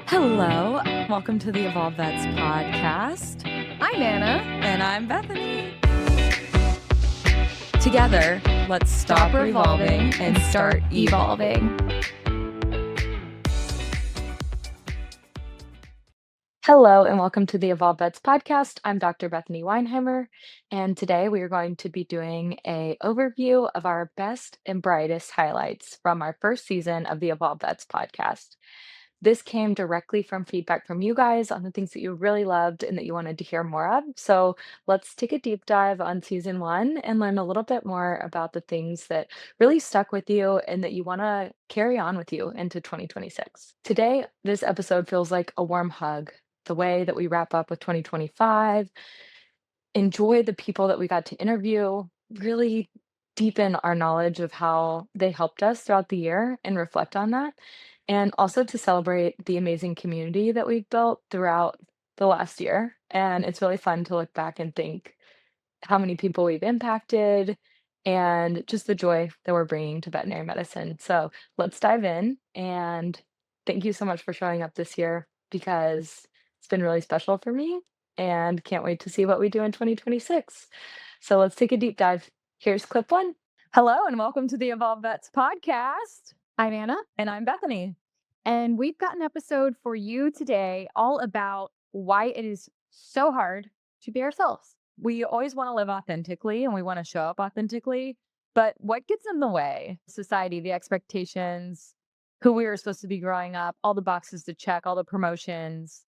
Hello, welcome to the Evolve Vets podcast. I'm Anna. And I'm Bethany. Together, let's stop revolving and start evolving. Hello, and welcome to the Evolve Vets podcast. I'm Dr. Bethany Weinheimer, and today we are going to be doing an overview of our best and brightest highlights from our first season of the Evolve Vets podcast. This came directly from feedback from you guys on the things that you really loved and that you wanted to hear more of. So let's take a deep dive on season one and learn a little bit more about the things that really stuck with you and that you want to carry on with you into 2026. Today, this episode feels like a warm hug. The way that we wrap up with 2025, enjoy the people that we got to interview, really deepen our knowledge of how they helped us throughout the year and reflect on that. And also to celebrate the amazing community that we've built throughout the last year. And it's really fun to look back and think how many people we've impacted and just the joy that we're bringing to veterinary medicine. So let's dive in. And thank you so much for showing up this year because it's been really special for me and can't wait to see what we do in 2026. So let's take a deep dive. Here's clip one. Hello, and welcome to the Evolve Vets podcast. I'm Anna. And I'm Bethany. And we've got an episode for you today all about why it is so hard to be ourselves. We always want to live authentically and we want to show up authentically, but what gets in the way? Society, the expectations, who we were supposed to be growing up, all the boxes to check, all the promotions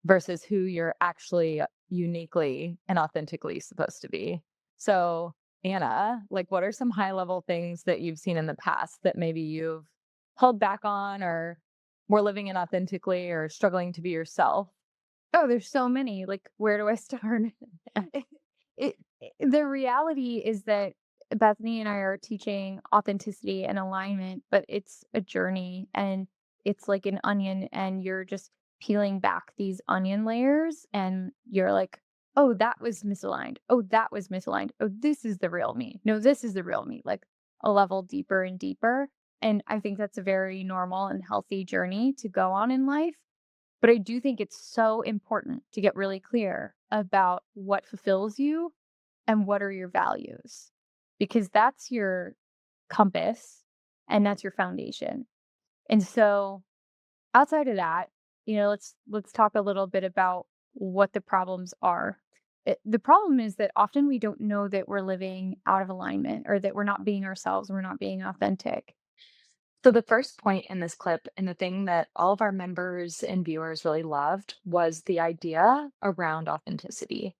versus who you're actually uniquely and authentically supposed to be. So, Anna, what are some high level things that you've seen in the past that maybe you've held back on or were living inauthentically or struggling to be yourself? Oh, there's so many. Where do I start? The reality is that Bethany and I are teaching authenticity and alignment, but it's a journey and it's like an onion, and you're just peeling back these onion layers, and you're like, oh, that was misaligned. Oh, that was misaligned. Oh, this is the real me. No, this is the real me, like a level deeper and deeper. And I think that's a very normal and healthy journey to go on in life. But I do think it's so important to get really clear about what fulfills you and what are your values, because that's your compass and that's your foundation. And so outside of that, let's talk a little bit about what the problems are. The problem is that often we don't know that we're living out of alignment or that we're not being ourselves, we're not being authentic. So, the first point in this clip, and the thing that all of our members and viewers really loved, was the idea around authenticity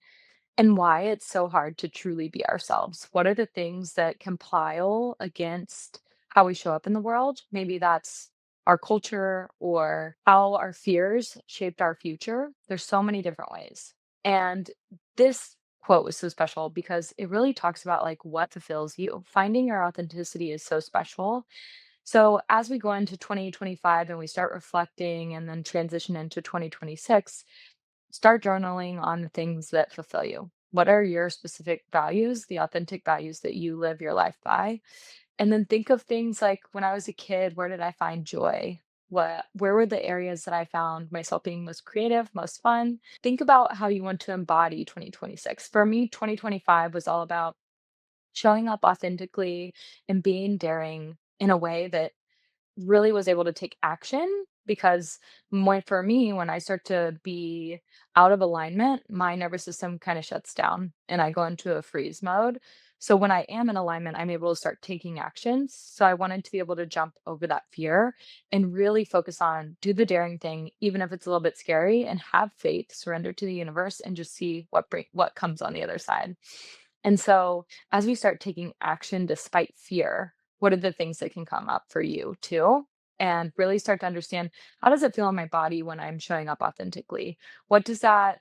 and why it's so hard to truly be ourselves. What are the things that compile against how we show up in the world? Maybe that's our culture or how our fears shaped our future. There's so many different ways. And this quote was so special because it really talks about what fulfills you. Finding your authenticity is so special. So as we go into 2025 and we start reflecting and then transition into 2026, start journaling on the things that fulfill you. What are your specific values, the authentic values that you live your life by? And then think of things like when I was a kid, where did I find joy? Where were the areas that I found myself being most creative, most fun? Think about how you want to embody 2026. For me, 2025 was all about showing up authentically and being daring in a way that really was able to take action because for me, when I start to be out of alignment, my nervous system kind of shuts down and I go into a freeze mode. So when I am in alignment, I'm able to start taking actions. So I wanted to be able to jump over that fear and really focus on do the daring thing, even if it's a little bit scary, and have faith, surrender to the universe, and just see what comes on the other side. And so as we start taking action despite fear, what are the things that can come up for you too? And really start to understand, how does it feel in my body when I'm showing up authentically? What does that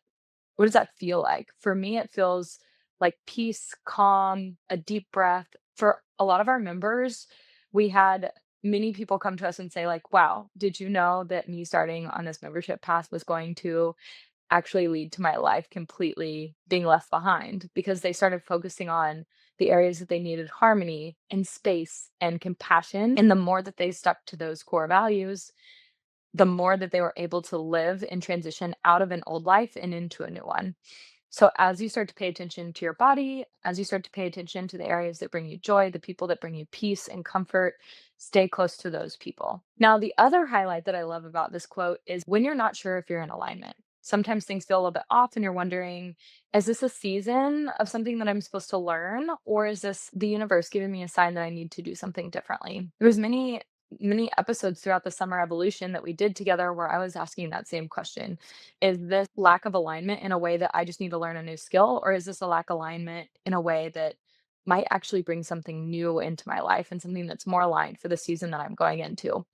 what does that feel like? For me, it feels like peace, calm, a deep breath. For a lot of our members, we had many people come to us and say wow, did you know that me starting on this membership path was going to actually lead to my life completely being left behind, because they started focusing on the areas that they needed harmony and space and compassion. And the more that they stuck to those core values, the more that they were able to live and transition out of an old life and into a new one. So as you start to pay attention to your body, as you start to pay attention to the areas that bring you joy, the people that bring you peace and comfort, stay close to those people. Now, the other highlight that I love about this quote is when you're not sure if you're in alignment. Sometimes things feel a little bit off and you're wondering, is this a season of something that I'm supposed to learn, or is this the universe giving me a sign that I need to do something differently? There was many episodes throughout the summer evolution that we did together where I was asking that same question. Is this lack of alignment in a way that I just need to learn a new skill, or is this a lack alignment in a way that might actually bring something new into my life and something that's more aligned for the season that I'm going into?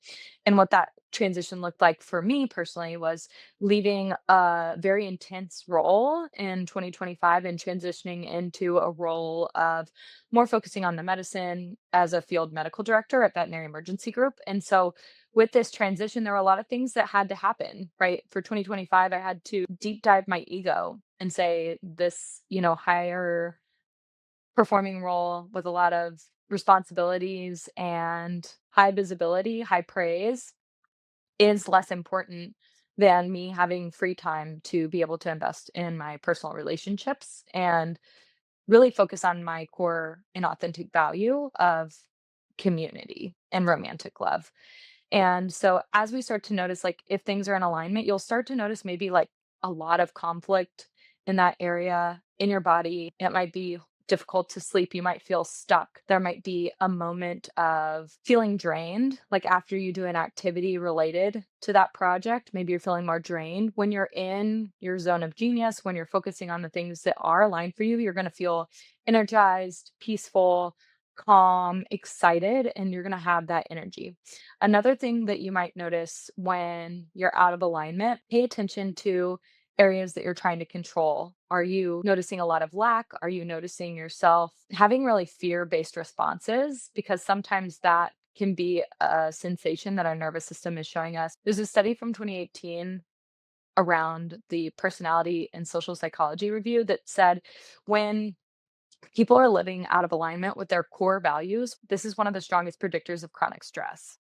And what that transition looked like for me personally was leaving a very intense role in 2025 and transitioning into a role of more focusing on the medicine as a field medical director at Veterinary Emergency Group. And so with this transition, there were a lot of things that had to happen, right? For 2025, I had to deep dive my ego and say this, higher performing role with a lot of responsibilities and high visibility, high praise is less important than me having free time to be able to invest in my personal relationships and really focus on my core and authentic value of community and romantic love. And so as we start to notice, like, if things are in alignment, you'll start to notice maybe like a lot of conflict in that area in your body. It might be difficult to sleep. You might feel stuck. There might be a moment of feeling drained, like after you do an activity related to that project. Maybe you're feeling more drained. When you're in your zone of genius, when you're focusing on the things that are aligned for you, you're going to feel energized, peaceful, calm, excited, and you're going to have that energy. Another thing that you might notice when you're out of alignment, pay attention to areas that you're trying to control. Are you noticing a lot of lack? Are you noticing yourself having really fear based responses? Because sometimes that can be a sensation that our nervous system is showing us. There's a study from 2018 around the personality and social psychology review that said when people are living out of alignment with their core values, this is one of the strongest predictors of chronic stress.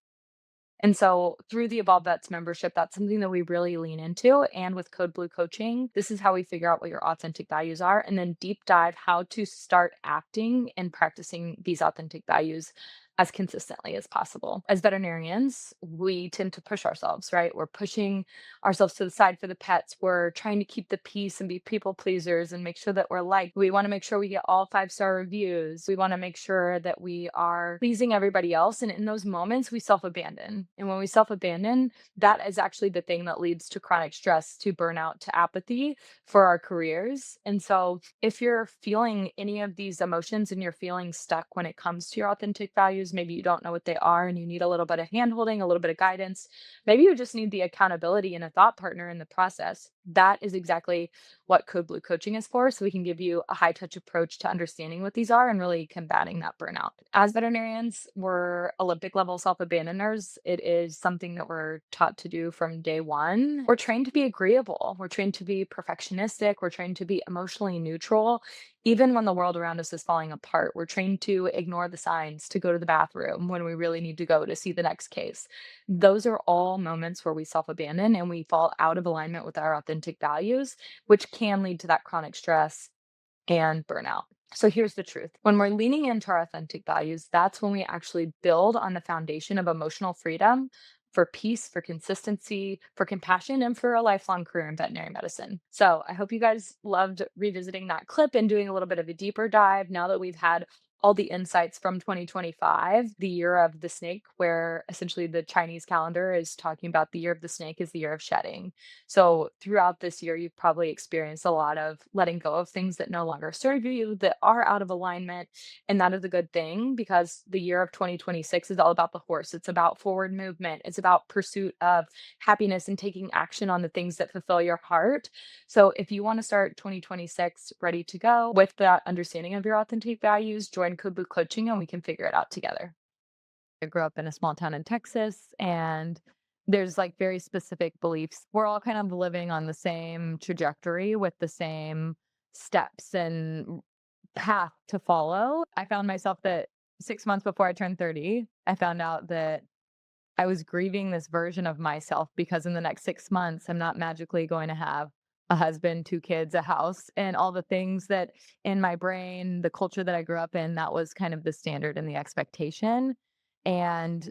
And so through the Evolve Vets membership, that's something that we really lean into. And with Code Blue coaching, this is how we figure out what your authentic values are and then deep dive how to start acting and practicing these authentic values as consistently as possible. As veterinarians, we tend to push ourselves, right? We're pushing ourselves to the side for the pets. We're trying to keep the peace and be people pleasers and make sure that we're liked. We want to make sure we get all 5-star reviews. We want to make sure that we are pleasing everybody else. And in those moments, we self abandon. And when we self abandon, that is actually the thing that leads to chronic stress, to burnout, to apathy for our careers. And so if you're feeling any of these emotions and you're feeling stuck when it comes to your authentic values, maybe you don't know what they are and you need a little bit of handholding, a little bit of guidance. Maybe you just need the accountability and a thought partner in the process. That is exactly what Code Blue coaching is for. So we can give you a high touch approach to understanding what these are and really combating that burnout. As veterinarians, we're Olympic level self abandoners. It is something that we're taught to do from day one. We're trained to be agreeable. We're trained to be perfectionistic. We're trained to be emotionally neutral. Even when the world around us is falling apart, we're trained to ignore the signs, to go to the bathroom when we really need to go to see the next case. Those are all moments where we self abandon and we fall out of alignment with our authentic values, which can lead to that chronic stress and burnout. So here's the truth. When we're leaning into our authentic values, that's when we actually build on the foundation of emotional freedom for peace, for consistency, for compassion, and for a lifelong career in veterinary medicine. So I hope you guys loved revisiting that clip and doing a little bit of a deeper dive now that we've had all the insights from 2025, the year of the snake, where essentially the Chinese calendar is talking about the year of the snake is the year of shedding. So throughout this year, you've probably experienced a lot of letting go of things that no longer serve you, that are out of alignment. And that is a good thing because the year of 2026 is all about the horse. It's about forward movement. It's about pursuit of happiness and taking action on the things that fulfill your heart. So if you want to start 2026 ready to go with that understanding of your authentic values, join Kubu Coaching and we can figure it out together. I grew up in a small town in Texas and there's like very specific beliefs. We're all kind of living on the same trajectory with the same steps and path to follow. I found myself that 6 months before I turned 30, I found out that I was grieving this version of myself because in the next 6 months, I'm not magically going to have a husband, 2 kids, a house, and all the things that in my brain, the culture that I grew up in, that was kind of the standard and the expectation. And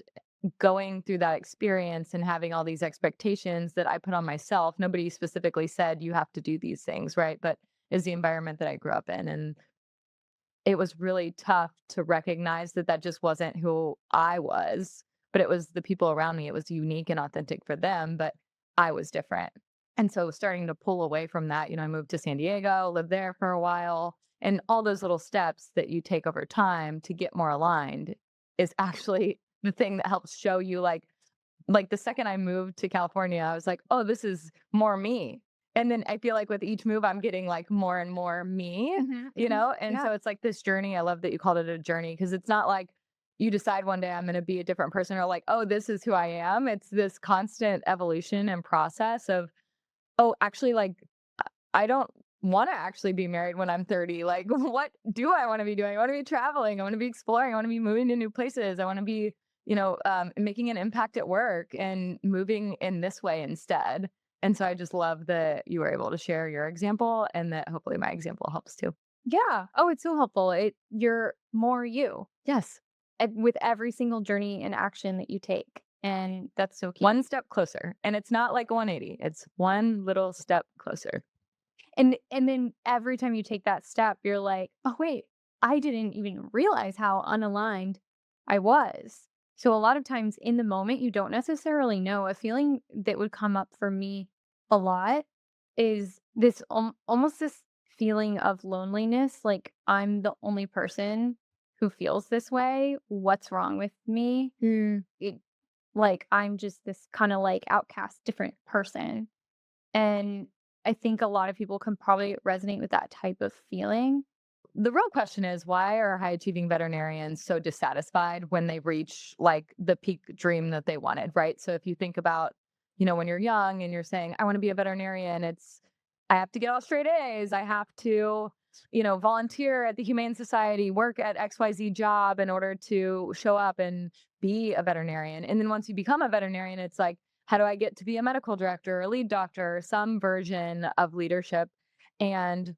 going through that experience and having all these expectations that I put on myself, nobody specifically said you have to do these things, right? But is the environment that I grew up in. And it was really tough to recognize that that just wasn't who I was, but it was the people around me. It was unique and authentic for them, but I was different. And so starting to pull away from that, I moved to San Diego, lived there for a while, and all those little steps that you take over time to get more aligned is actually the thing that helps show you like, the second I moved to California, I was like, "Oh, this is more me." And then I feel like with each move, I'm getting, like, more and more me, Mhm, mhm. And Yeah. so it's like this journey. I love that you called it a journey because it's not like you decide one day I'm gonna be a different person or like, "Oh, this is who I am." It's this constant evolution and process of, "Oh, actually, like, I don't wanna actually be married when I'm 30. Like, what do I wanna be doing? I wanna be traveling. I wanna be exploring. I wanna be moving to new places. I wanna be, making an impact at work and moving in this way instead." And so I just love that you were able to share your example and that hopefully my example helps too. Yeah. Oh, it's so helpful. You're more you Yes. with every single journey and action that you take, and that's so key. One step closer. And it's not like a 180. It's one little step closer. And then every time you take that step, you're like, "Oh, wait, I didn't even realize how unaligned I was." So a lot of times in the moment, you don't necessarily know. A feeling that would come up for me a lot is this almost this feeling of loneliness, like I'm the only person who feels this way. What's wrong with me? Mm. It, like I'm just this kind of like outcast, different person. And I think a lot of people can probably resonate with that type of feeling. The real question is why are high achieving veterinarians so dissatisfied when they reach like the peak dream that they wanted, right? So if you think about, when you're young and you're saying, I want to be a veterinarian, it's I have to get all straight A's. I have to, volunteer at the Humane Society, work at XYZ job in order to show up and be a veterinarian. And then once you become a veterinarian, it's like, how do I get to be a medical director or a lead doctor or some version of leadership? And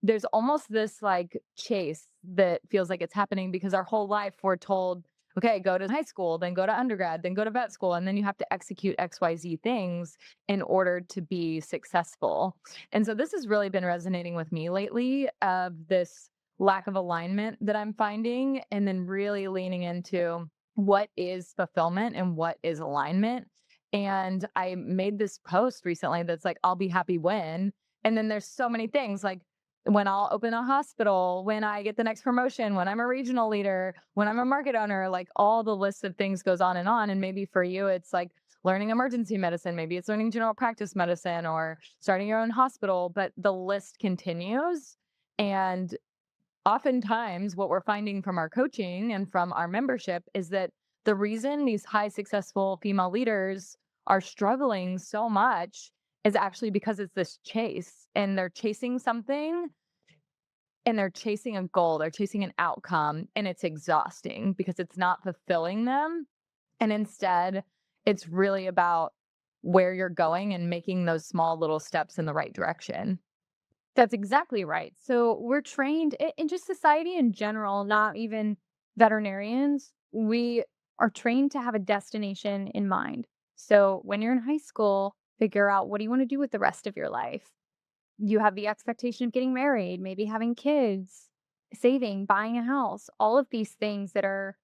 there's almost this like chase that feels like it's happening because our whole life we're told, okay, go to high school, then go to undergrad, then go to vet school, and then you have to execute XYZ things in order to be successful. And so this has really been resonating with me lately of this lack of alignment that I'm finding, and then really leaning into what is fulfillment and what is alignment. And I made this post recently that's like, I'll be happy when. And then there's so many things like, when I'll open a hospital, when I get the next promotion, when I'm a regional leader, when I'm a market owner, like all the list of things goes on and on. And maybe for you, it's like learning emergency medicine, maybe it's learning general practice medicine or starting your own hospital, but the list continues. And oftentimes, what we're finding from our coaching and from our membership is that the reason these high successful female leaders are struggling so much is actually because it's this chase and they're chasing something and they're chasing a goal, they're chasing an outcome, and it's exhausting because it's not fulfilling them. And instead, it's really about where you're going and making those small little steps in the right direction. That's exactly right. So we're trained in just society in general, not even veterinarians. We are trained to have a destination in mind. So when you're in high school, figure out what do you want to do with the rest of your life. You have the expectation of getting married, maybe having kids, saving, buying a house, all of these things that are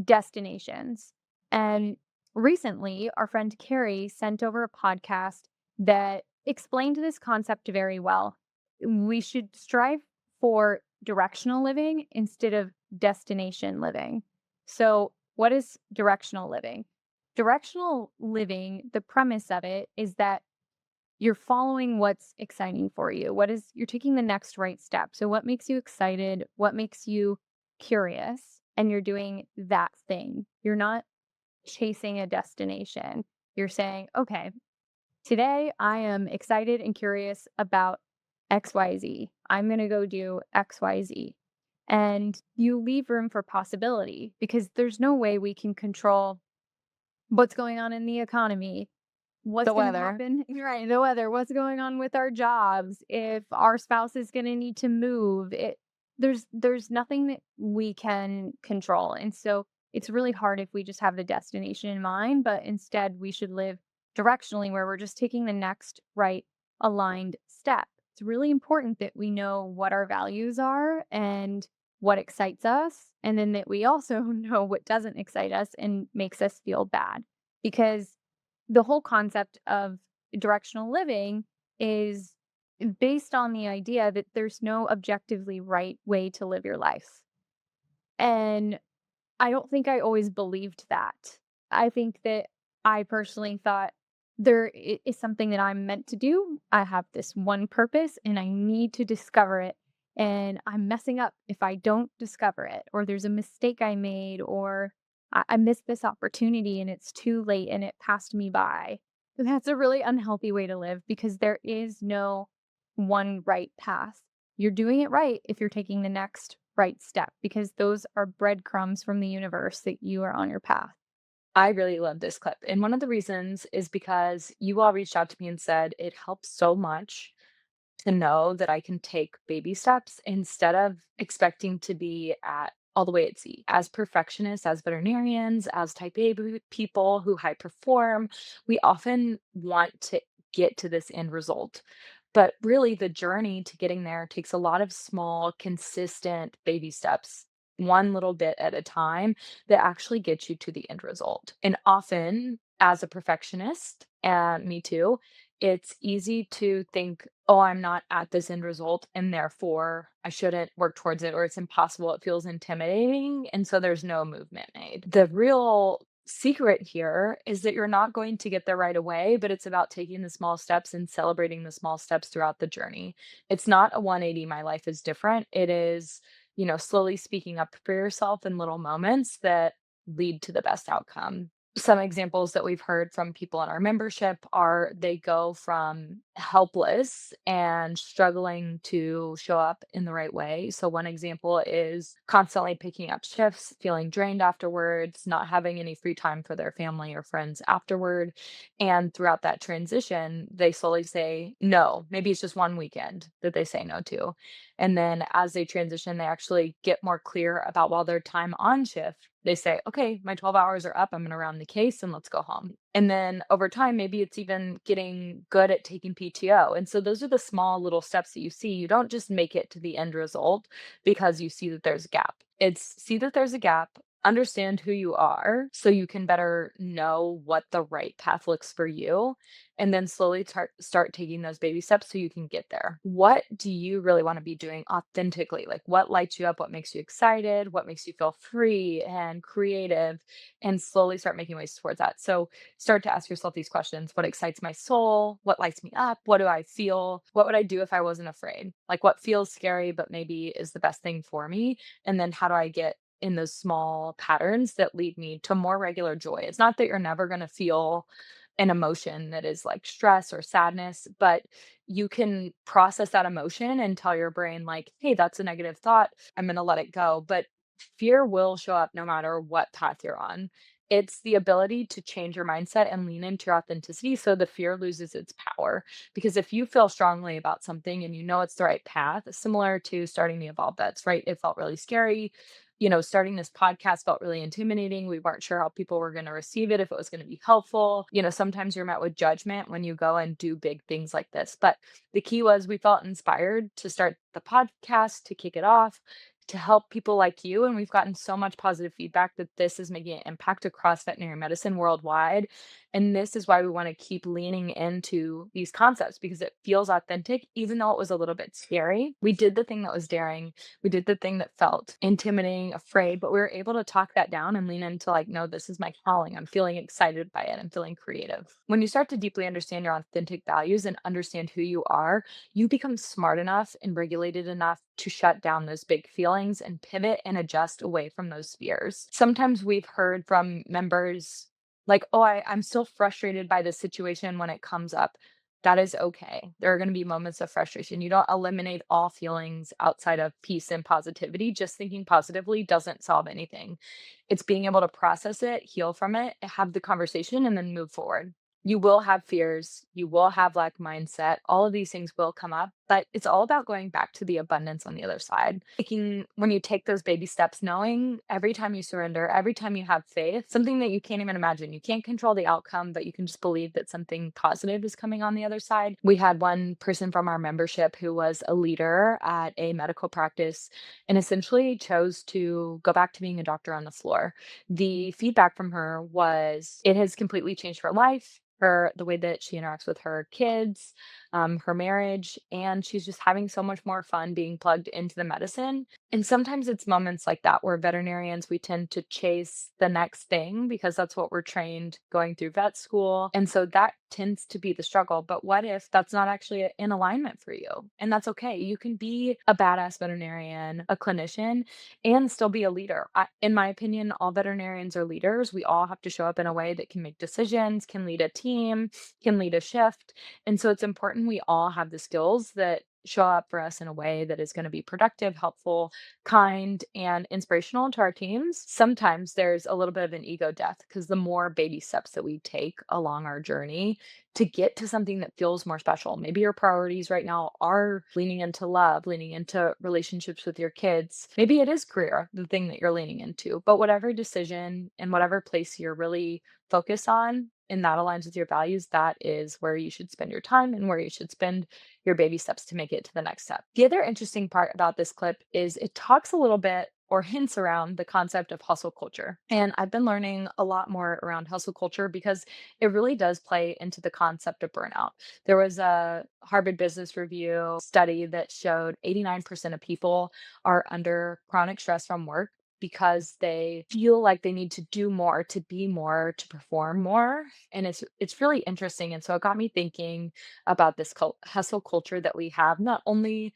destinations. And recently, our friend Carrie sent over a podcast that explained this concept very well. We should strive for directional living instead of destination living. So, what is directional living? Directional living, the premise of it is that you're following what's exciting for you. You're taking the next right step. So, what makes you excited? What makes you curious? And you're doing that thing. You're not chasing a destination. You're saying, okay, today I am excited and curious about XYZ. I'm going to go do XYZ. And you leave room for possibility because there's no way we can control what's going on in the economy, what's The gonna weather. happen right, the weather, what's going on with our jobs, if our spouse is gonna need to move, there's nothing that we can control, and so it's really hard if we just have the destination in mind, but instead we should live directionally where we're just taking the next right aligned step. It's really important that we know what our values are and what excites us, and then that we also know what doesn't excite us and makes us feel bad. Because the whole concept of directional living is based on the idea that there's no objectively right way to live your life. And I don't think I always believed that. I think that I personally thought is something that I'm meant to do. I have this one purpose and I need to discover it. And I'm messing up if I don't discover it, or there's a mistake I made, or I missed this opportunity and it's too late and it passed me by. That's a really unhealthy way to live because there is no one right path. You're doing it right if you're taking the next right step because those are breadcrumbs from the universe that you are on your path. I really love this clip. And one of the reasons is because you all reached out to me and said it helps so much to know that I can take baby steps instead of expecting to be at all the way at Z. As perfectionists, as veterinarians, as type A people who high perform, we often want to get to this end result. But really, the journey to getting there takes a lot of small, consistent baby steps, one little bit at a time, that actually get you to the end result. And often, as a perfectionist, and me too, it's easy to think, "Oh, I'm not at this end result, and therefore I shouldn't work towards it, or it's impossible." It feels intimidating, and so there's no movement made. The real secret here is that you're not going to get there right away, but it's about taking the small steps and celebrating the small steps throughout the journey. It's not a 180, my life is different. It is, slowly speaking up for yourself in little moments that lead to the best outcome. Some examples that we've heard from people in our membership are they go from helpless and struggling to show up in the right way. So, one example is constantly picking up shifts, feeling drained afterwards, not having any free time for their family or friends afterward. And throughout that transition, they slowly say no. Maybe it's just one weekend that they say no to. And then as they transition, they actually get more clear about while their time on shift, they say, okay, my 12 hours are up. I'm going to round the case and let's go home. And then over time, maybe it's even getting good at taking PTO. And so those are the small little steps that you see. You don't just make it to the end result because you see that there's a gap. It's see that there's a gap, understand who you are so you can better know what the right path looks for you, and then slowly start taking those baby steps so you can get there. What do you really want to be doing authentically? Like what lights you up, what makes you excited, what makes you feel free and creative, and slowly start making ways towards that. So start to ask yourself these questions. What excites my soul? What lights me up? What do I feel? What would I do if I wasn't afraid? Like what feels scary but maybe is the best thing for me? And then how do I get in those small patterns that lead me to more regular joy? It's not that you're never going to feel an emotion that is like stress or sadness, but you can process that emotion and tell your brain, like, hey, that's a negative thought. I'm going to let it go. But fear will show up no matter what path you're on. It's the ability to change your mindset and lean into your authenticity so the fear loses its power. Because if you feel strongly about something and you know it's the right path, similar to starting the Evolve Vets, right? It felt really scary. Starting this podcast felt really intimidating. We weren't sure how people were going to receive it, if it was going to be helpful. Sometimes you're met with judgment when you go and do big things like this. But the key was we felt inspired to start the podcast, to kick it off, to help people like you. And we've gotten so much positive feedback that this is making an impact across veterinary medicine worldwide. And this is why we want to keep leaning into these concepts because it feels authentic, even though it was a little bit scary. We did the thing that was daring. We did the thing that felt intimidating, afraid, but we were able to talk that down and lean into like, no, this is my calling. I'm feeling excited by it. I'm feeling creative. When you start to deeply understand your authentic values and understand who you are, you become smart enough and regulated enough to shut down those big feelings and pivot and adjust away from those fears. Sometimes we've heard from members like, oh, I'm still frustrated by this situation when it comes up. That is okay. There are gonna be moments of frustration. You don't eliminate all feelings outside of peace and positivity. Just thinking positively doesn't solve anything. It's being able to process it, heal from it, have the conversation, and then move forward. You will have fears, you will have lack mindset, all of these things will come up, but it's all about going back to the abundance on the other side. Taking when you take those baby steps, knowing every time you surrender, every time you have faith, something that you can't even imagine. You can't control the outcome, but you can just believe that something positive is coming on the other side. We had one person from our membership who was a leader at a medical practice and essentially chose to go back to being a doctor on the floor. The feedback from her was it has completely changed her life, the way that she interacts with her kids, her marriage, and she's just having so much more fun being plugged into the medicine. And sometimes it's moments like that where veterinarians, we tend to chase the next thing because that's what we're trained going through vet school. And so that tends to be the struggle. But what if that's not actually in alignment for you? And that's okay. You can be a badass veterinarian, a clinician, and still be a leader. In my opinion, all veterinarians are leaders. We all have to show up in a way that can make decisions, can lead a team, can lead a shift. And so it's important we all have the skills that show up for us in a way that is going to be productive, helpful, kind, and inspirational to our teams. Sometimes there's a little bit of an ego death because the more baby steps that we take along our journey to get to something that feels more special. Maybe your priorities right now are leaning into love, leaning into relationships with your kids. Maybe it is career, the thing that you're leaning into, but whatever decision and whatever place you're really focused on and that aligns with your values, that is where you should spend your time and where you should spend your baby steps to make it to the next step. The other interesting part about this clip is it talks a little bit or hints around the concept of hustle culture. And I've been learning a lot more around hustle culture because it really does play into the concept of burnout. There was a Harvard Business Review study that showed 89% of people are under chronic stress from work because they feel like they need to do more, to be more, to perform more, and it's really interesting, and so it got me thinking about this hustle culture that we have, not only,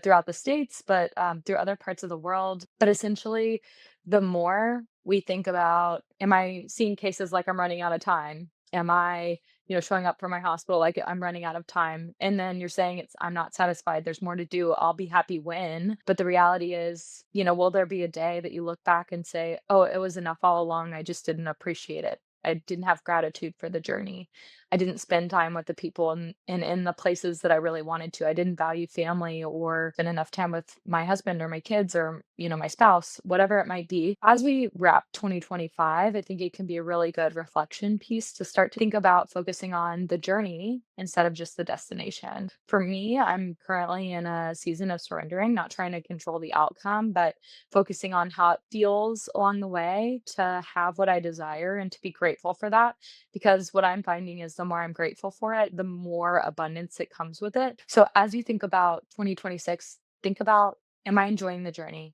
throughout the States, but, through other parts of the world, but essentially, the more we think about, "Am I seeing cases like I'm running out of time? Am I, showing up for my hospital like I'm running out of time?" And then you're saying I'm not satisfied, there's more to do, I'll be happy when. But the reality is, will there be a day that you look back and say, "Oh, it was enough all along, I just didn't appreciate it. I didn't have gratitude for the journey. I didn't spend time with the people and in the places that I really wanted to. I didn't value family or spend enough time with my husband or my kids or, my spouse," whatever it might be. As we wrap 2025, I think it can be a really good reflection piece to start to think about focusing on the journey instead of just the destination. For me, I'm currently in a season of surrendering, not trying to control the outcome, but focusing on how it feels along the way to have what I desire and to be grateful for that. Because what I'm finding is the more I'm grateful for it, the more abundance that comes with it. So as you think about 2026, think about, am I enjoying the journey?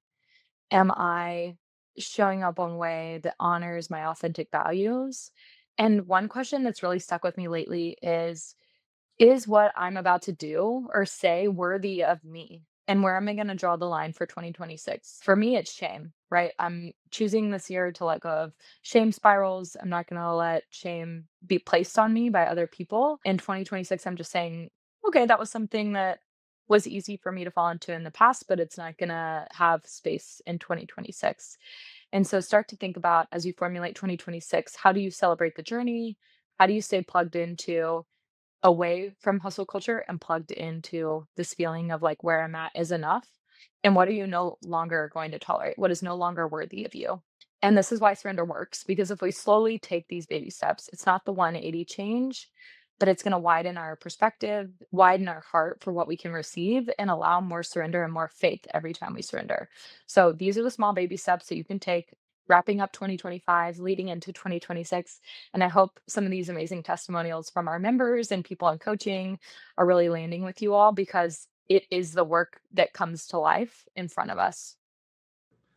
Am I showing up in a way that honors my authentic values? And one question that's really stuck with me lately is what I'm about to do or say worthy of me? And where am I going to draw the line for 2026? For me, it's shame, right? I'm choosing this year to let go of shame spirals. I'm not going to let shame be placed on me by other people. In 2026, I'm just saying, okay, that was something that was easy for me to fall into in the past, but it's not going to have space in 2026. And so start to think about as you formulate 2026, how do you celebrate the journey? How do you stay plugged into away from hustle culture and plugged into this feeling of like where I'm at is enough? And what are you no longer going to tolerate? What is no longer worthy of you? And this is why surrender works because if we slowly take these baby steps, it's not the 180 change, but it's going to widen our perspective, widen our heart for what we can receive, and allow more surrender and more faith every time we surrender. So these are the small baby steps that you can take wrapping up 2025, leading into 2026. And I hope some of these amazing testimonials from our members and people in coaching are really landing with you all because it is the work that comes to life in front of us.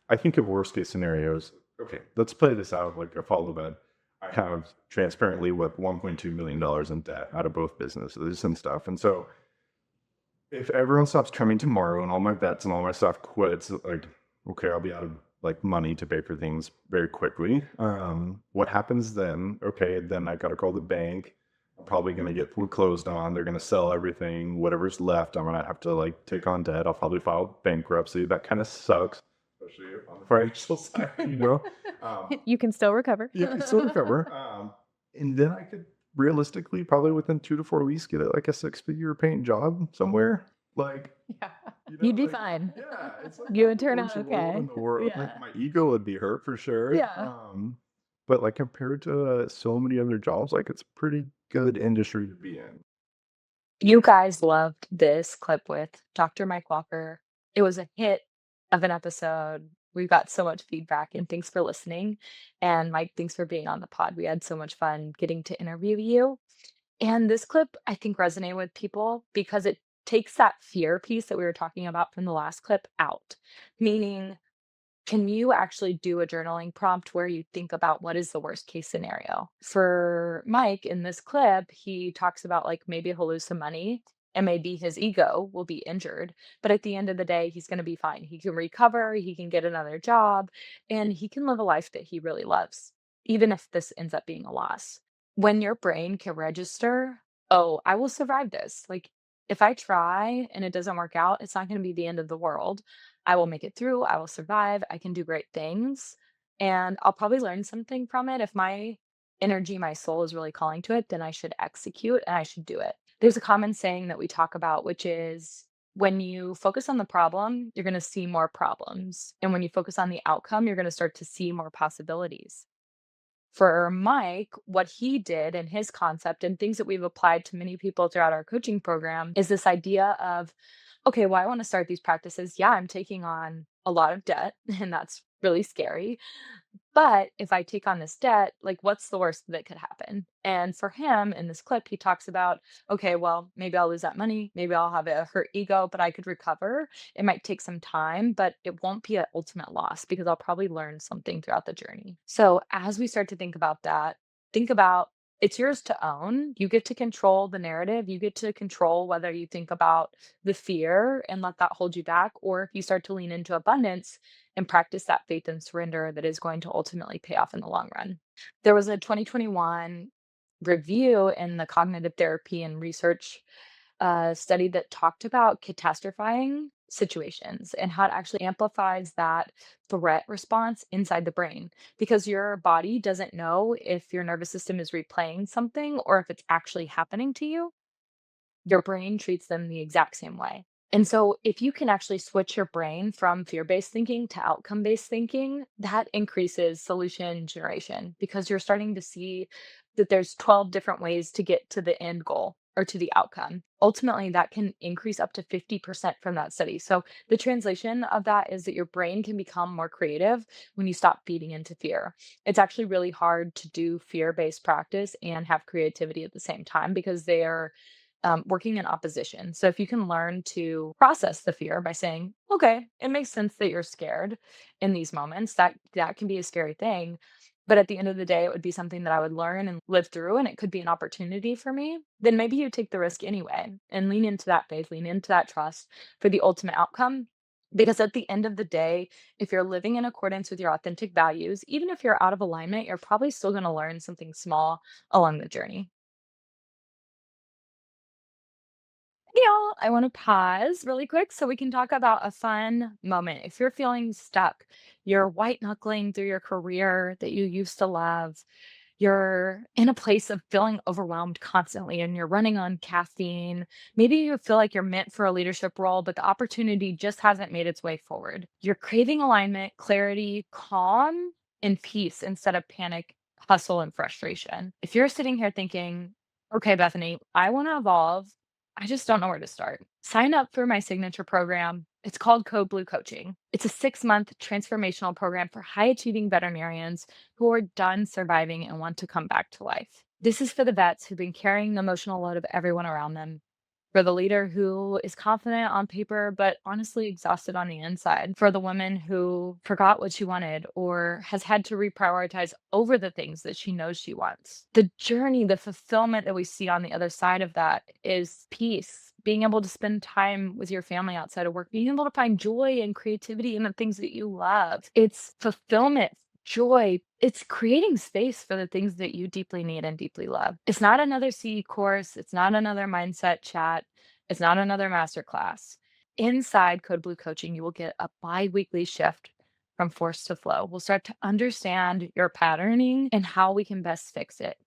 I think of worst case scenarios. Okay, let's play this out like a follow bed. I have transparently what $1.2 million in debt out of both businesses and stuff. And so if everyone stops coming tomorrow and all my vets and all my stuff quits, like, okay, I'll be out of like money to pay for things very quickly. What happens then? Okay, then I gotta call the bank. I'm probably going to get foreclosed on. They're going to sell everything, whatever's left. I'm going to have to like take on debt. I'll probably file bankruptcy. That kind of sucks, especially on the financial side, you know. Um, You can still recover. yeah, I still recover. And then I could realistically, probably within 2 to 4 weeks, get like a six-figure paying job somewhere. Like, Yeah. you know, You'd be like, fine. yeah, it's like You not would the turn out worst role okay. in the world. Yeah. Like my ego would be hurt for sure. Yeah. But like compared to so many other jobs, like it's a pretty good industry to be in. You guys loved this clip with Dr. Mike Walker. It was a hit of an episode. We got so much feedback, and thanks for listening. And Mike, thanks for being on the pod. We had so much fun getting to interview you. And this clip, I think, resonated with people because it takes that fear piece that we were talking about from the last clip out, meaning, can you actually do a journaling prompt where you think about what is the worst case scenario? For Mike in this clip, he talks about like maybe he'll lose some money and maybe his ego will be injured. But at the end of the day, he's going to be fine. He can recover, he can get another job, and he can live a life that he really loves, even if this ends up being a loss. When your brain can register, oh, I will survive this. Like if I try and it doesn't work out, it's not going to be the end of the world. I will make it through, I will survive, I can do great things, and I'll probably learn something from it. If my energy, my soul is really calling to it, then I should execute and I should do it. There's a common saying that we talk about, which is when you focus on the problem, you're going to see more problems. And when you focus on the outcome, you're going to start to see more possibilities. For Mike, what he did and his concept and things that we've applied to many people throughout our coaching program is this idea of, okay, well, I want to start these practices. Yeah, I'm taking on a lot of debt, and that's really scary. But if I take on this debt, like what's the worst that could happen? And for him in this clip, he talks about, okay, well, maybe I'll lose that money. Maybe I'll have a hurt ego, but I could recover. It might take some time, but it won't be an ultimate loss because I'll probably learn something throughout the journey. So as we start to think about that, think about it's yours to own. You get to control the narrative. You get to control whether you think about the fear and let that hold you back, or if you start to lean into abundance and practice that faith and surrender that is going to ultimately pay off in the long run. There was a 2021 review in the cognitive therapy and research study that talked about catastrophizing situations and how it actually amplifies that threat response inside the brain because your body doesn't know if your nervous system is replaying something or if it's actually happening to you. Your brain treats them the exact same way. And so, if you can actually switch your brain from fear based thinking to outcome based thinking, that increases solution generation because you're starting to see that there's 12 different ways to get to the end goal or to the outcome. Ultimately, that can increase up to 50% from that study. So, the translation of that is that your brain can become more creative when you stop feeding into fear. It's actually really hard to do fear based practice and have creativity at the same time because they are working in opposition. So if you can learn to process the fear by saying, "Okay, it makes sense that you're scared in these moments. That can be a scary thing, but at the end of the day, it would be something that I would learn and live through, and it could be an opportunity for me." Then maybe you take the risk anyway and lean into that faith, lean into that trust for the ultimate outcome. Because at the end of the day, if you're living in accordance with your authentic values, even if you're out of alignment, you're probably still going to learn something small along the journey. Hey, y'all, I want to pause really quick so we can talk about a fun moment. If you're feeling stuck, you're white knuckling through your career that you used to love, you're in a place of feeling overwhelmed constantly and you're running on caffeine. Maybe you feel like you're meant for a leadership role, but the opportunity just hasn't made its way forward. You're craving alignment, clarity, calm, and peace instead of panic, hustle, and frustration. If you're sitting here thinking, okay, Bethany, I want to evolve, I just don't know where to start. Sign up for my signature program. It's called Code Blue Coaching. It's a 6-month transformational program for high achieving veterinarians who are done surviving and want to come back to life. This is for the vets who've been carrying the emotional load of everyone around them, for the leader who is confident on paper, but honestly exhausted on the inside, for the woman who forgot what she wanted or has had to reprioritize over the things that she knows she wants. The journey, the fulfillment that we see on the other side of that is peace. Being able to spend time with your family outside of work, being able to find joy and creativity in the things that you love. It's fulfillment, joy. It's creating space for the things that you deeply need and deeply love. It's not another CE course. It's not another mindset chat. It's not another masterclass. Inside Code Blue Coaching, you will get a bi-weekly shift from force to flow. We'll start to understand your patterning and how we can best fix it.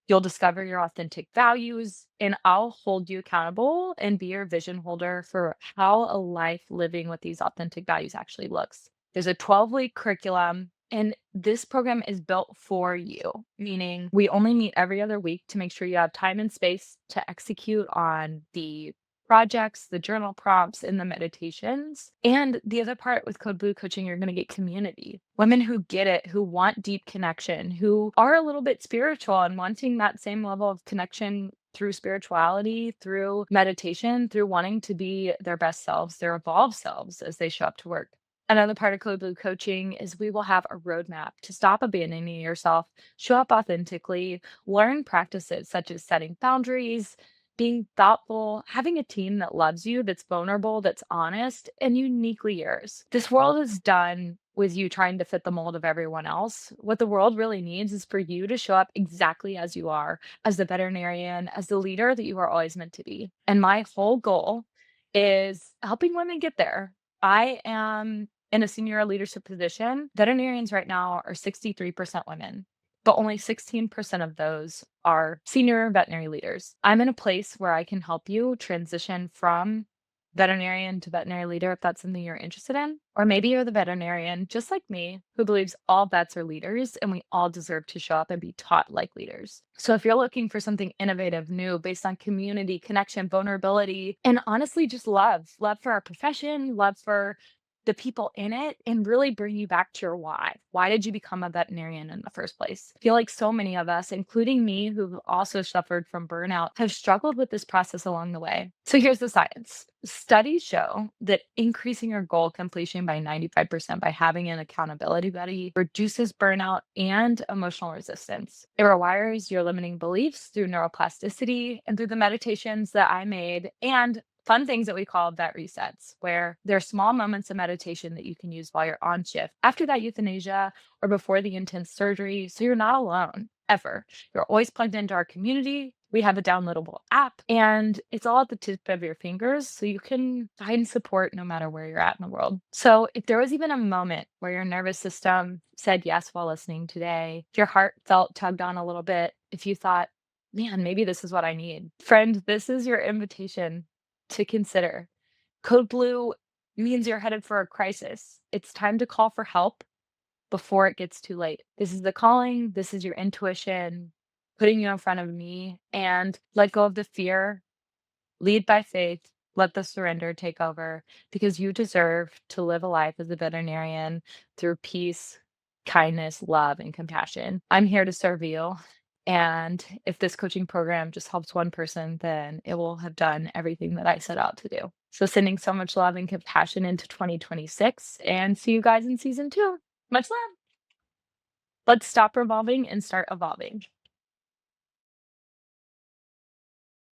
You'll discover your authentic values, and I'll hold you accountable and be your vision holder for how a life living with these authentic values actually looks. There's a 12-week curriculum, and this program is built for you, meaning we only meet every other week to make sure you have time and space to execute on the projects, the journal prompts, and the meditations. And the other part with Code Blue Coaching, you're going to get community. Women who get it, who want deep connection, who are a little bit spiritual and wanting that same level of connection through spirituality, through meditation, through wanting to be their best selves, their evolved selves as they show up to work. Another part of Code Blue Coaching is we will have a roadmap to stop abandoning yourself, show up authentically, learn practices such as setting boundaries, being thoughtful, having a team that loves you, that's vulnerable, that's honest, and uniquely yours. This world is done with you trying to fit the mold of everyone else. What the world really needs is for you to show up exactly as you are, as the veterinarian, as the leader that you are always meant to be. And my whole goal is helping women get there. I am in a senior leadership position. Veterinarians right now are 63% women, but only 16% of those are senior veterinary leaders. I'm in a place where I can help you transition from veterinarian to veterinary leader if that's something you're interested in. Or maybe you're the veterinarian, just like me, who believes all vets are leaders and we all deserve to show up and be taught like leaders. So if you're looking for something innovative, new, based on community, connection, vulnerability, and honestly just love for our profession, love for the people in it, and really bring you back to your why. Why did you become a veterinarian in the first place? I feel like so many of us, including me, who've also suffered from burnout, have struggled with this process along the way. So here's the science. Studies show that increasing your goal completion by 95% by having an accountability buddy reduces burnout and emotional resistance. It rewires your limiting beliefs through neuroplasticity and through the meditations that I made and fun things that we call vet resets, where there are small moments of meditation that you can use while you're on shift, after that euthanasia or before the intense surgery. So you're not alone ever. You're always plugged into our community. We have a downloadable app and it's all at the tip of your fingers. So you can find support no matter where you're at in the world. So if there was even a moment where your nervous system said yes while listening today, if your heart felt tugged on a little bit, if you thought, man, maybe this is what I need. Friend, this is your invitation to consider. Code Blue means you're headed for a crisis. It's time to call for help before it gets too late. This is the calling, this is your intuition putting you in front of me, and let go of the fear, lead by faith, let the surrender take over because you deserve to live a life as a veterinarian through peace, kindness, love, and compassion. I'm here to serve you. And if this coaching program just helps one person, then it will have done everything that I set out to do. So, sending so much love and compassion into 2026 and see you guys in season 2. Much love. Let's stop revolving and start evolving.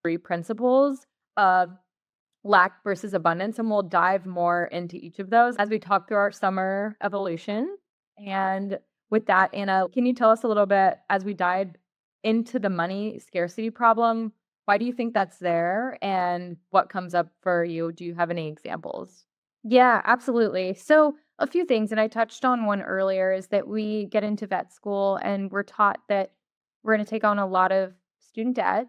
3 principles of lack versus abundance, and we'll dive more into each of those as we talk through our summer evolution. And with that, Anna, can you tell us a little bit as we dive into the money scarcity problem? Why do you think that's there and what comes up for you? Do you have any examples? Yeah, absolutely. So, a few things, and I touched on one earlier, is that we get into vet school and we're taught that we're going to take on a lot of student debt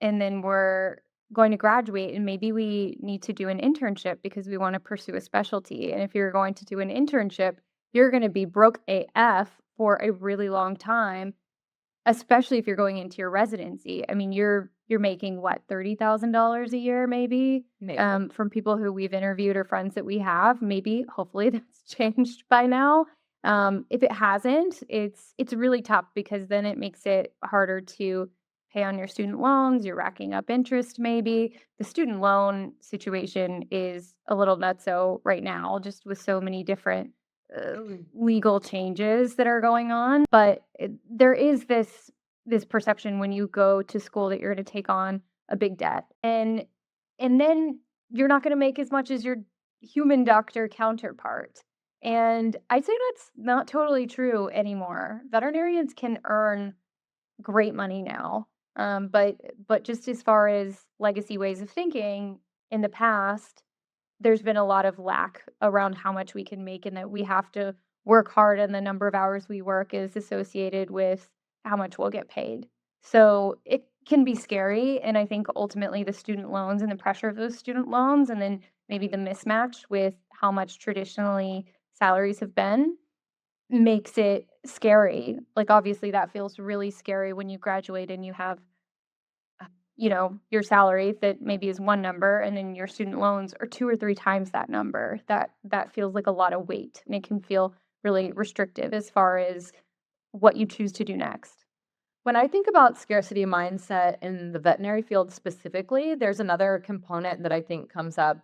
and then we're going to graduate and maybe we need to do an internship because we want to pursue a specialty. And if you're going to do an internship, you're going to be broke AF for a really long time, especially if you're going into your residency. I mean, you're making what, $30,000 a year maybe? Maybe. From people who we've interviewed or friends that we have, maybe hopefully that's changed by now. If it hasn't, it's really tough because then it makes it harder to pay on your student loans. You're racking up interest maybe. The student loan situation is a little nutso right now, just with so many different uh, legal changes that are going on. But there is this perception when you go to school that you're going to take on a big debt, and then you're not going to make as much as your human doctor counterpart. And I'd say that's not totally true anymore. Veterinarians can earn great money now. But just as far as legacy ways of thinking, in the past, there's been a lot of lack around how much we can make and that we have to work hard and the number of hours we work is associated with how much we'll get paid. So it can be scary. And I think ultimately the student loans and the pressure of those student loans, and then maybe the mismatch with how much traditionally salaries have been, makes it scary. Like, obviously, that feels really scary when you graduate and you have, your salary that maybe is one number, and then your student loans are 2 or 3 times that number. That feels like a lot of weight, and it can feel really restrictive as far as what you choose to do next. When I think about scarcity mindset in the veterinary field specifically, there's another component that I think comes up.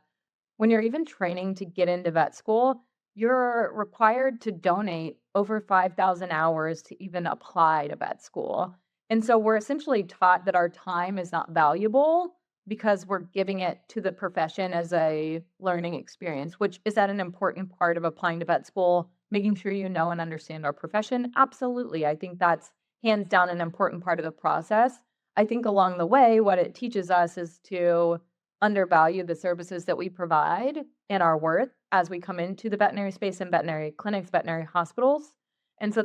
When you're even training to get into vet school, you're required to donate over 5,000 hours to even apply to vet school. And so we're essentially taught that our time is not valuable because we're giving it to the profession as a learning experience, which is that an important part of applying to vet school, making sure you know and understand our profession? Absolutely. I think that's hands down an important part of the process. I think along the way, what it teaches us is to undervalue the services that we provide and our worth as we come into the veterinary space and veterinary clinics, veterinary hospitals. And so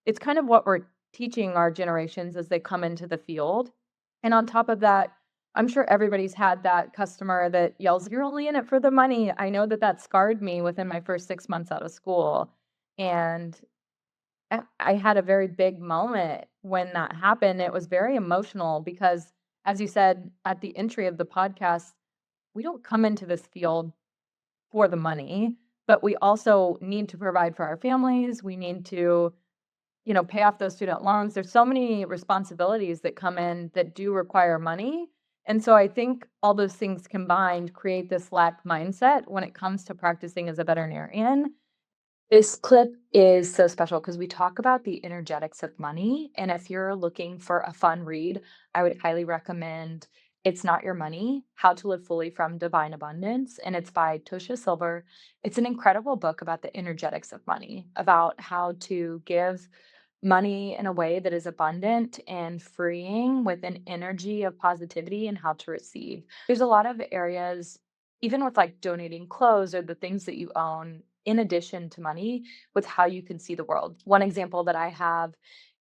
it's kind of what we're teaching our generations as they come into the field. And on top of that, I'm sure everybody's had that customer that yells, "You're only in it for the money." I know that that scarred me within my first 6 months out of school. And I had a very big moment when that happened. It was very emotional because, as you said at the entry of the podcast, we don't come into this field for the money, but we also need to provide for our families. We need to, pay off those student loans. There's so many responsibilities that come in that do require money. And so I think all those things combined create this lack mindset when it comes to practicing as a veterinarian. This clip is so special because we talk about the energetics of money. And if you're looking for a fun read, I would highly recommend It's Not Your Money: How to Live Fully from Divine Abundance. And it's by Tosha Silver. It's an incredible book about the energetics of money, about how to give money in a way that is abundant and freeing with an energy of positivity and how to receive. There's a lot of areas, even with like donating clothes or the things that you own, in addition to money, with how you can see the world. One example that I have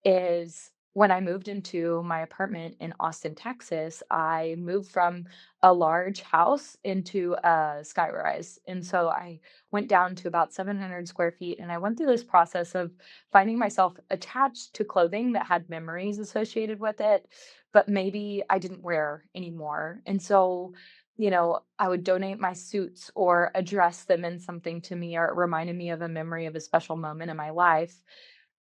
is when I moved into my apartment in Austin, Texas, I moved from a large house into a skyrise. And so I went down to about 700 square feet. And I went through this process of finding myself attached to clothing that had memories associated with it, but maybe I didn't wear anymore. And so, I would donate my suits or address them in something to me, or it reminded me of a memory of a special moment in my life.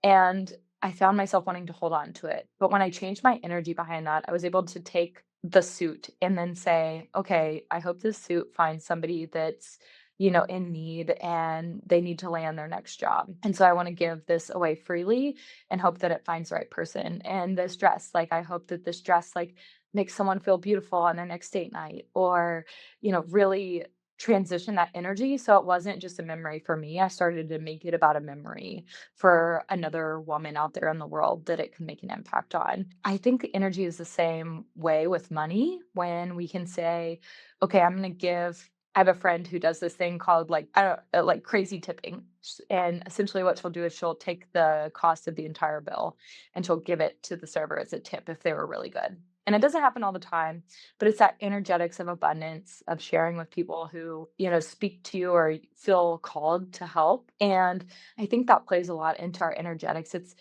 And I found myself wanting to hold on to it. But when I changed my energy behind that, I was able to take the suit and then say, okay, I hope this suit finds somebody that's, in need and they need to land their next job. And so I want to give this away freely and hope that it finds the right person. And this dress, like, I hope that this dress, like, makes someone feel beautiful on their next date night, or, really transition that energy. So it wasn't just a memory for me. I started to make it about a memory for another woman out there in the world that it can make an impact on. I think energy is the same way with money when we can say, okay, I'm going to give. I have a friend who does this thing called, like, I don't like, crazy tipping. And essentially what she'll do is she'll take the cost of the entire bill and she'll give it to the server as a tip if they were really good. And it doesn't happen all the time, but it's that energetics of abundance of sharing with people who, speak to you or feel called to help. And I think that plays a lot into our energetics. It's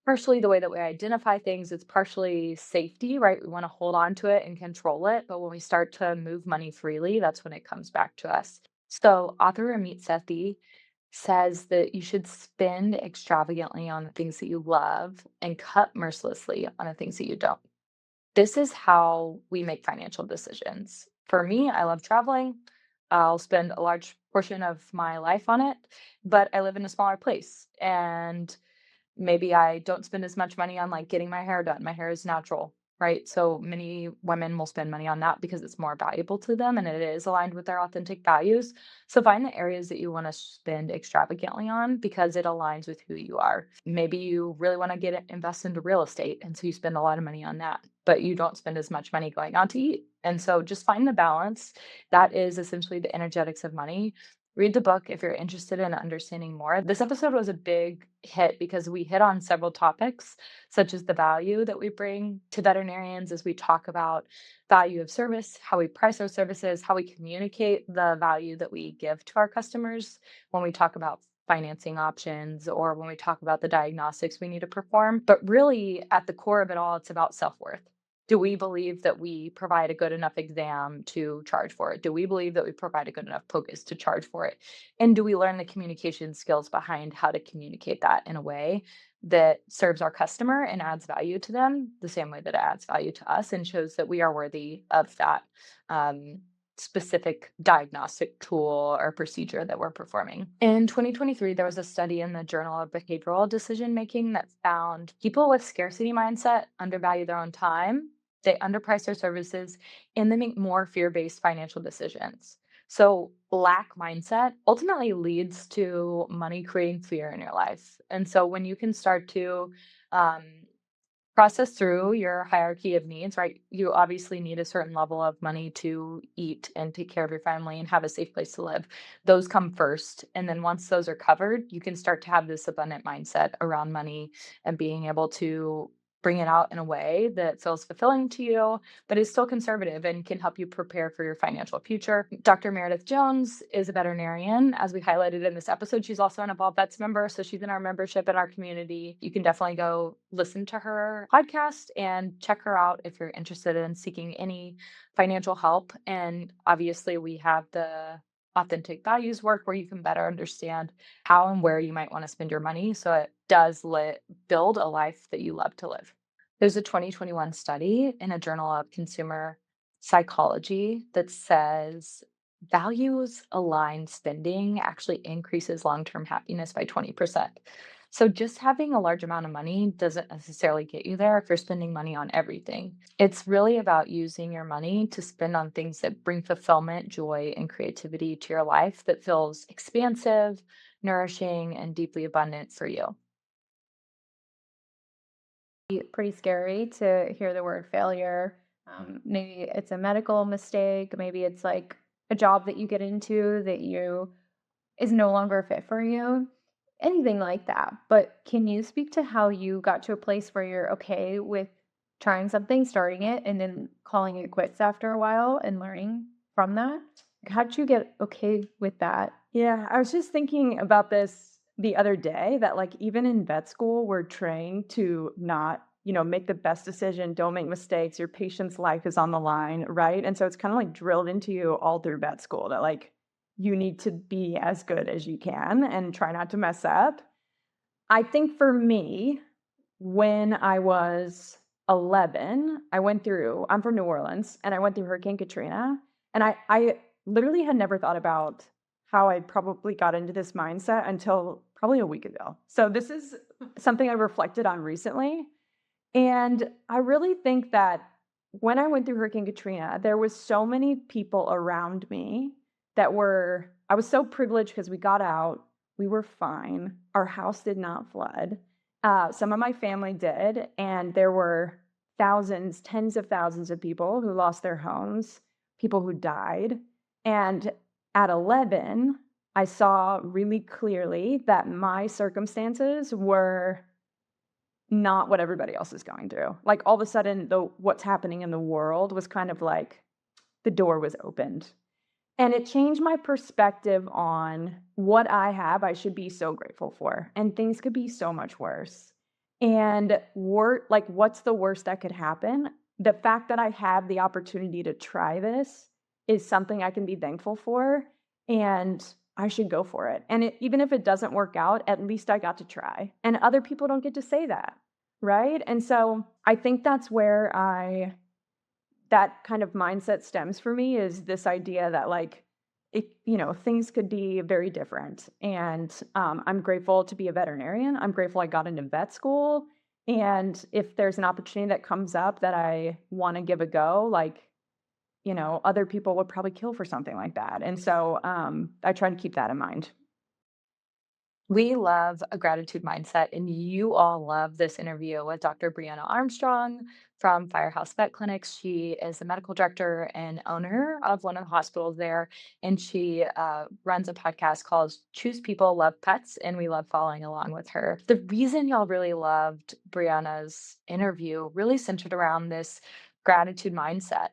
partially the way that we identify things, it's partially safety, right? We want to hold on to it and control it. But when we start to move money freely, that's when it comes back to us. So, author Amit Sethi says that you should spend extravagantly on the things that you love and cut mercilessly on the things that you don't. This is how we make financial decisions. For me, I love traveling. I'll spend a large portion of my life on it, but I live in a smaller place, and maybe I don't spend as much money on, like, getting my hair done. My hair is natural. right? So many women will spend money on that because it's more valuable to them and it is aligned with their authentic values. So find the areas that you want to spend extravagantly on because it aligns with who you are. Maybe you really want to invest into real estate and so you spend a lot of money on that, but you don't spend as much money going out to eat. And so just find the balance. That is essentially the energetics of money. Read the book if you're interested in understanding more. This episode was a big hit because we hit on several topics such as the value that we bring to veterinarians as we talk about value of service, how we price our services, how we communicate the value that we give to our customers when we talk about financing options or when we talk about the diagnostics we need to perform. But really, at the core of it all, it's about self worth. Do we believe that we provide a good enough exam to charge for it? Do we believe that we provide a good enough focus to charge for it? And do we learn the communication skills behind how to communicate that in a way that serves our customer and adds value to them the same way that it adds value to us and shows that we are worthy of that um, specific diagnostic tool or procedure that we're performing. In 2023, there was a study in the Journal of Behavioral Decision Making that found people with scarcity mindset undervalue their own time, they underprice their services, and they make more fear based financial decisions. So, lack mindset ultimately leads to money creating fear in your life. And so, when you can start to um, process through your hierarchy of needs, right? You obviously need a certain level of money to eat and take care of your family and have a safe place to live. Those come first. And then once those are covered, you can start to have this abundant mindset around money and being able to bring it out in a way that feels fulfilling to you, but is still conservative and can help you prepare for your financial future. Dr. Meredith Jones is a veterinarian. As we highlighted in this episode, she's also an Evolve Vets member. So she's in our membership in our community. You can definitely go listen to her podcast and check her out if you're interested in seeking any financial help. And obviously, we have the authentic values work where you can better understand how and where you might want to spend your money so it does build a life that you love to live. There's a 2021 study in a journal of consumer psychology that says values aligned spending actually increases long term happiness by 20%. So, just having a large amount of money doesn't necessarily get you there if you're spending money on everything. It's really about using your money to spend on things that bring fulfillment, joy, and creativity to your life that feels expansive, nourishing, and deeply abundant for you. Pretty scary to hear the word failure. Maybe it's a medical mistake. Maybe it's like a job that you get into that you is no longer a fit for you. Anything like that. But can you speak to how you got to a place where you're okay with trying something, starting it, and then calling it quits after a while and learning from that? How did you get okay with that? Yeah, I was just thinking about this the other day that like even in vet school, we're trained to not, make the best decision, don't make mistakes, your patient's life is on the line, right? And so it's kind of like drilled into you all through vet school that like you need to be as good as you can and try not to mess up. I think for me, when I was 11, I'm from New Orleans, and I went through Hurricane Katrina. And I literally had never thought about how I probably got into this mindset until probably a week ago. So this is something I reflected on recently. And I really think that when I went through Hurricane Katrina, there was so many people around me I was so privileged because we got out, we were fine. Our house did not flood. Some of my family did, and there were thousands, tens of thousands of people who lost their homes, people who died. And at 11, I saw really clearly that my circumstances were not what everybody else is going through. Like all of a sudden, what's happening in the world was kind of like the door was opened. And it changed my perspective on what I should be so grateful for. And things could be so much worse. And what's the worst that could happen? The fact that I have the opportunity to try this is something I can be thankful for. And I should go for it. And even if it doesn't work out, at least I got to try. And other people don't get to say that. Right. And so I think that's where that kind of mindset stems for me is this idea that like things could be very different. And I'm grateful to be a veterinarian. I'm grateful I got into vet school. And if there's an opportunity that comes up that I want to give a go, like, other people would probably kill for something like that. And so I try to keep that in mind. We love a gratitude mindset, and you all love this interview with Dr. Brianna Armstrong from Firehouse Vet Clinics. She is the medical director and owner of one of the hospitals there, and she runs a podcast called Choose People, Love Pets, and we love following along with her. The reason y'all really loved Brianna's interview really centered around this gratitude mindset.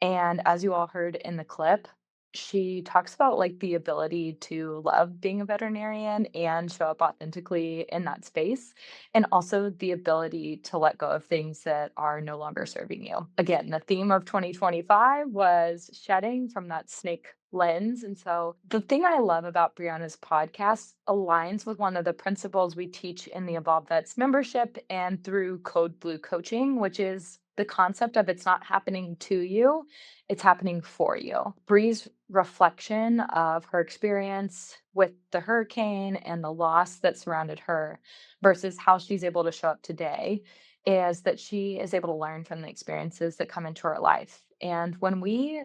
And as you all heard in the clip, she talks about like the ability to love being a veterinarian and show up authentically in that space, and also the ability to let go of things that are no longer serving you. Again, the theme of 2025 was shedding from that snake lens. And so the thing I love about Brianna's podcast aligns with one of the principles we teach in the Evolve Vets membership and through Code Blue coaching, which is the concept of it's not happening to you, it's happening for you. Bree's reflection of her experience with the hurricane and the loss that surrounded her versus how she's able to show up today is that she is able to learn from the experiences that come into her life. And when we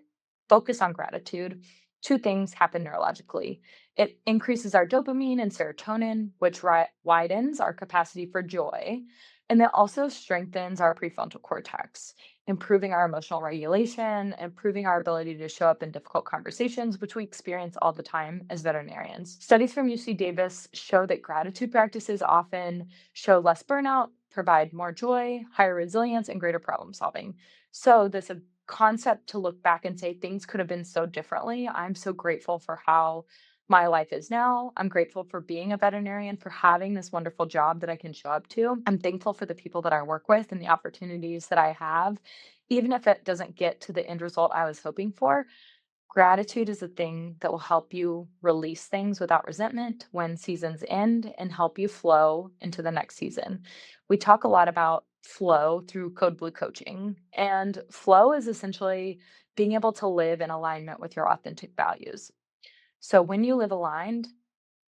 focus on gratitude, two things happen neurologically. It increases our dopamine and serotonin, which widens our capacity for joy. And it also strengthens our prefrontal cortex, improving our emotional regulation, improving our ability to show up in difficult conversations, which we experience all the time as veterinarians. Studies from UC Davis show that gratitude practices often show less burnout, provide more joy, higher resilience, and greater problem solving. So, this concept to look back and say things could have been so differently. I'm so grateful for how my life is now. I'm grateful for being a veterinarian, for having this wonderful job that I can show up to. I'm thankful for the people that I work with and the opportunities that I have, even if it doesn't get to the end result I was hoping for. Gratitude is a thing that will help you release things without resentment when seasons end and help you flow into the next season. We talk a lot about flow through Code Blue coaching, and flow is essentially being able to live in alignment with your authentic values. So when you live aligned,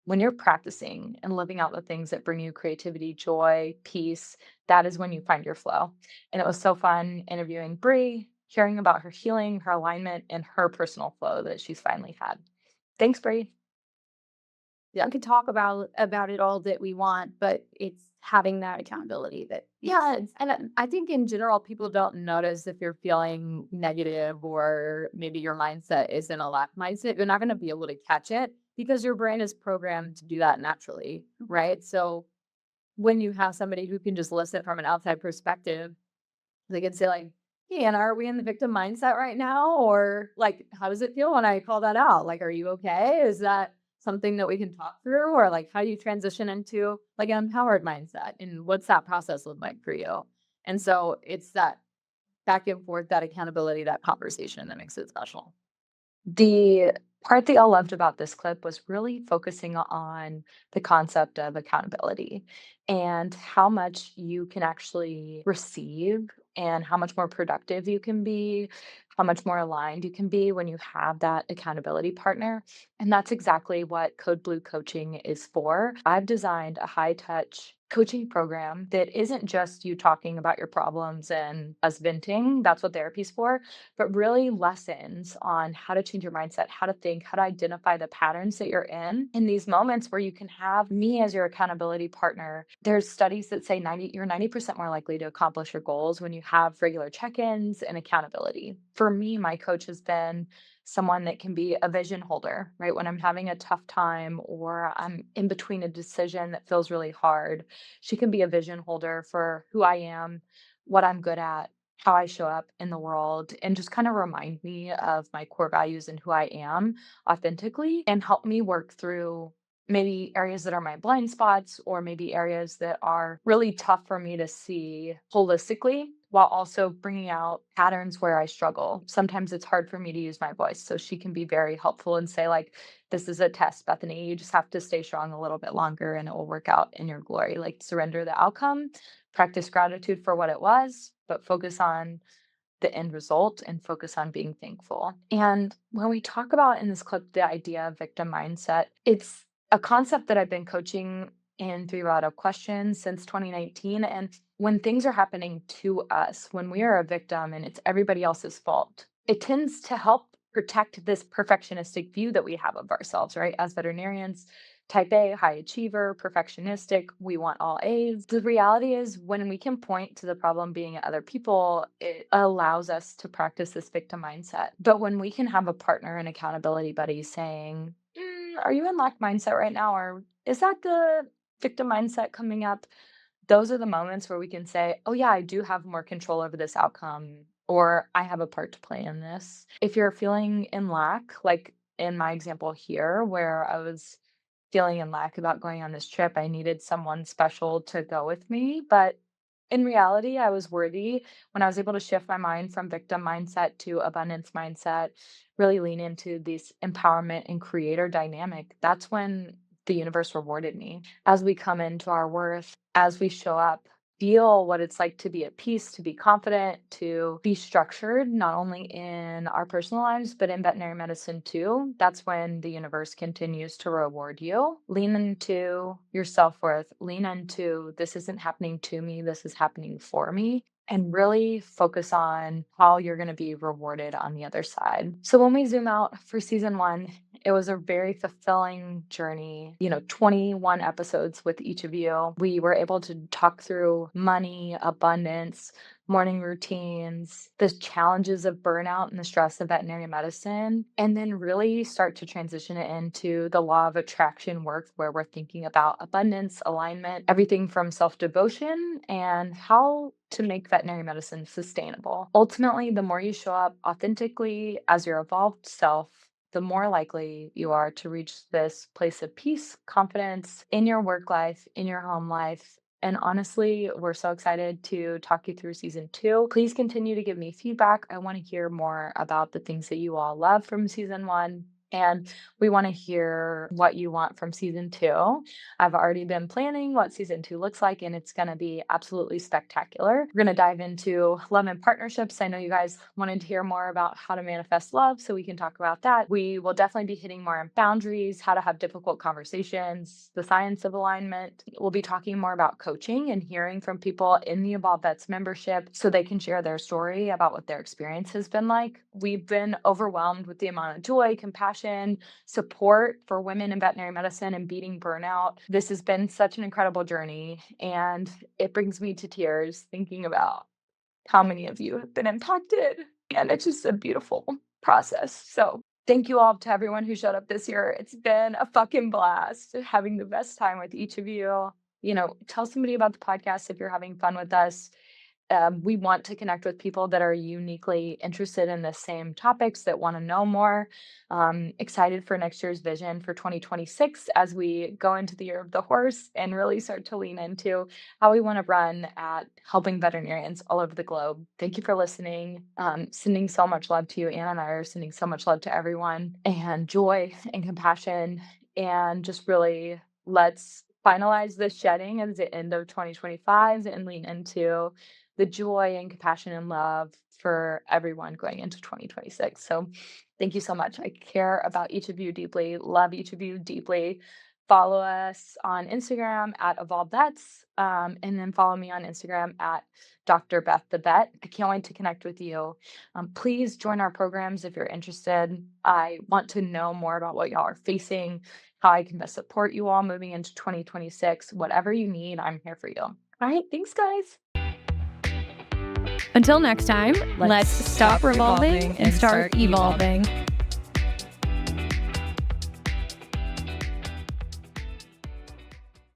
when you're practicing and living out the things that bring you creativity, joy, peace, that is when you find your flow. And it was so fun interviewing Bree, hearing about her healing, her alignment, and her personal flow that she's finally had. Thanks, Bree. We could talk about it all that we want, but it's having that accountability that Yeah, and I think in general, people don't notice if you're feeling negative or maybe your mindset is in a lack mindset. You're not going to be able to catch it because your brain is programmed to do that naturally, right? So when you have somebody who can just listen from an outside perspective, they can say like, "Hey, Anna, are we in the victim mindset right now? Or like, how does it feel when I call that out? Like, are you okay? Is that something that we can talk through? Or like, how do you transition into like an empowered mindset? And what's that process look like for you?" And so it's that back and forth, that accountability, that conversation that makes it special. The part that y'all loved about this clip was really focusing on the concept of accountability and how much you can actually receive and how much more productive you can be, how much more aligned you can be when you have that accountability partner. And that's exactly what Code Blue coaching is for. I've designed a high touch coaching program that isn't just you talking about your problems and us venting. That's what therapy's for, but really lessons on how to change your mindset, how to think, how to identify the patterns that you're in these moments where you can have me as your accountability partner. There's studies that say you're 90% more likely to accomplish your goals when you have regular check-ins and accountability. For me, my coach has been someone that can be a vision holder, right? When I'm having a tough time or I'm in between a decision that feels really hard, she can be a vision holder for who I am, what I'm good at, how I show up in the world, and just kind of remind me of my core values and who I am authentically and help me work through maybe areas that are my blind spots or maybe areas that are really tough for me to see holistically while also bringing out patterns where I struggle. Sometimes it's hard for me to use my voice. So she can be very helpful and say, like, this is a test, Bethany. You just have to stay strong a little bit longer and it will work out in your glory. Like, surrender the outcome, practice gratitude for what it was, but focus on the end result and focus on being thankful. And when we talk about in this clip the idea of victim mindset, it's a concept that I've been coaching in 3 Out of Questions since 2019. And when things are happening to us, when we are a victim and it's everybody else's fault, it tends to help protect this perfectionistic view that we have of ourselves, right? As veterinarians, type A, high achiever, perfectionistic, we want all A's. The reality is, when we can point to the problem being at other people, it allows us to practice this victim mindset. But when we can have a partner and accountability buddy saying, are you in lack mindset right now? Or is that the victim mindset coming up? Those are the moments where we can say, oh, yeah, I do have more control over this outcome, or I have a part to play in this. If you're feeling in lack, like in my example here, where I was feeling in lack about going on this trip, I needed someone special to go with me. But in reality, I was worthy when I was able to shift my mind from victim mindset to abundance mindset, really lean into this empowerment and creator dynamic. That's when the universe rewarded me. As we come into our worth, as we show up, feel what it's like to be at peace, to be confident, to be structured, not only in our personal lives, but in veterinary medicine too. That's when the universe continues to reward you. Lean into your self worth, lean into this isn't happening to me, this is happening for me. And really focus on how you're going to be rewarded on the other side. So, when we zoom out for season 1, it was a very fulfilling journey, 21 episodes with each of you. We were able to talk through money, abundance, morning routines, the challenges of burnout and the stress of veterinary medicine, and then really start to transition it into the law of attraction work where we're thinking about abundance, alignment, everything from self-devotion and how to make veterinary medicine sustainable. Ultimately, the more you show up authentically as your evolved self, the more likely you are to reach this place of peace, confidence in your work life, in your home life. And honestly, we're so excited to talk you through season 2. Please continue to give me feedback. I want to hear more about the things that you all love from season 1. And we want to hear what you want from season 2. I've already been planning what season 2 looks like, and it's going to be absolutely spectacular. We're going to dive into love and partnerships. I know you guys wanted to hear more about how to manifest love, so we can talk about that. We will definitely be hitting more on boundaries, how to have difficult conversations, the science of alignment. We'll be talking more about coaching and hearing from people in the Evolve Vets membership so they can share their story about what their experience has been like. We've been overwhelmed with the amount of joy, compassion, support for women in veterinary medicine and beating burnout. This has been such an incredible journey, and it brings me to tears thinking about how many of you have been impacted, and it's just a beautiful process. So thank you all to everyone who showed up this year. It's been a fucking blast having the best time with each of you. Tell somebody about the podcast if you're having fun with us. We want to connect with people that are uniquely interested in the same topics, that want to know more. Excited for next year's vision for 2026 as we go into the year of the horse and really start to lean into how we want to run at helping veterinarians all over the globe. Thank you for listening. Sending so much love to you. Anna and I are sending so much love to everyone, and joy and compassion, and just really let's finalize the shedding at the end of 2025 and lean into the joy and compassion and love for everyone going into 2026. So thank you so much. I care about each of you deeply, love each of you deeply. Follow us on Instagram at Evolve Vets, and then follow me on Instagram at Dr. Beth the Vet. I can't wait to connect with you. Please join our programs if you're interested. I want to know more about what y'all are facing, how I can best support you all moving into 2026. Whatever you need, I'm here for you. All right, thanks, guys. Until next time, let's stop revolving and start evolving.